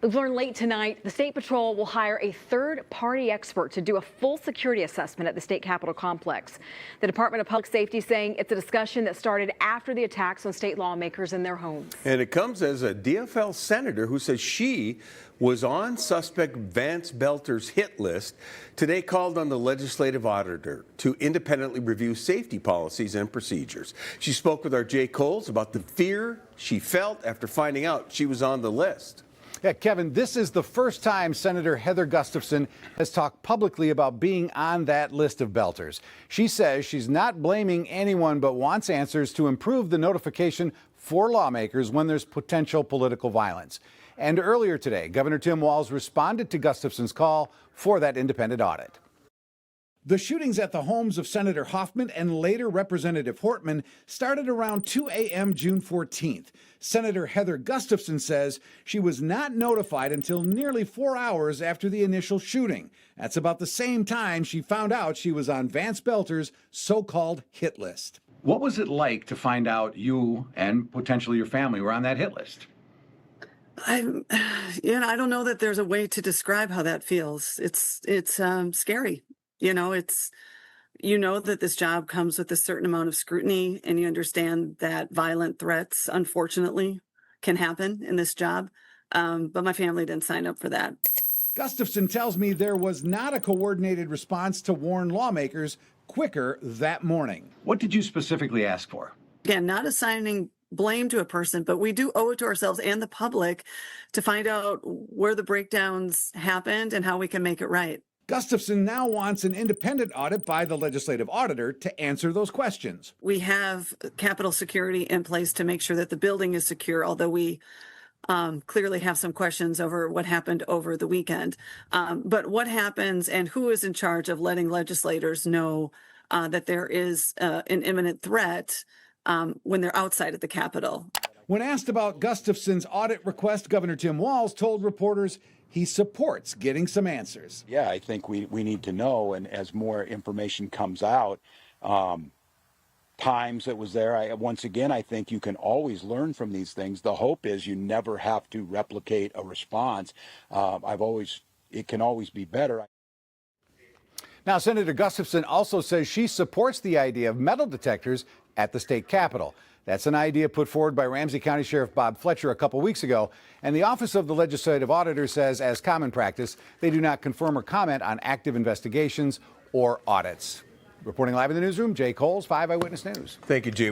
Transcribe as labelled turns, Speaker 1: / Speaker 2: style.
Speaker 1: We've learned late tonight the State Patrol will hire a third-party expert to do a full security assessment at the state capitol complex. The Department of Public Safety saying it's a discussion that started after the attacks on state lawmakers in their homes.
Speaker 2: And it comes as a DFL senator who says she was on suspect Vance Belter's hit list today called on the legislative auditor to independently review safety policies and procedures. She spoke with our Jay Coles about the fear she felt after finding out she was on the list.
Speaker 3: Yeah, Kevin, this is the first time Senator Heather Gustafson has talked publicly about being on that list of Belters. She says she's not blaming anyone but wants answers to improve the notification for lawmakers when there's potential political violence. And earlier today, Governor Tim Walz responded to Gustafson's call for that independent audit. The shootings at the homes of Senator Hoffman and later Representative Hortman started around 2 a.m. June 14th. Senator Heather Gustafson says she was not notified until nearly 4 hours after the initial shooting. That's about the same time she found out she was on Vance Belter's so-called hit list.
Speaker 4: What was it like to find out you and potentially your family were on that hit list?
Speaker 5: I don't know that there's a way to describe how that feels. It's scary. You know that this job comes with a certain amount of scrutiny, and you understand that violent threats, unfortunately, can happen in this job. But my family didn't sign up for that.
Speaker 3: Gustafson tells me there was not a coordinated response to warn lawmakers quicker that morning.
Speaker 4: What did you specifically ask for?
Speaker 5: Again, not assigning blame to a person, but we do owe it to ourselves and the public to find out where the breakdowns happened and how we can make it right.
Speaker 3: Gustafson now wants an independent audit by the legislative auditor to answer those questions.
Speaker 5: We have Capitol security in place to make sure that the building is secure, although we clearly have some questions over what happened over the weekend. But what happens and who is in charge of letting legislators know that there is an imminent threat when they're outside of the Capitol?
Speaker 3: When asked about Gustafson's audit request, Governor Tim Walz told reporters he supports getting some answers.
Speaker 6: Yeah, I think we need to know, and as more information comes out, times that was there, once again, I think you can always learn from these things. The hope is you never have to replicate a response. It can always be better.
Speaker 3: Now, Senator Gustafson also says she supports the idea of metal detectors at the state capitol. That's an idea put forward by Ramsey County Sheriff Bob Fletcher a couple weeks ago. And the Office of the Legislative Auditor says, as common practice, they do not confirm or comment on active investigations or audits. Reporting live in the newsroom, Jay Coles, 5 Eyewitness News.
Speaker 2: Thank you, Jay.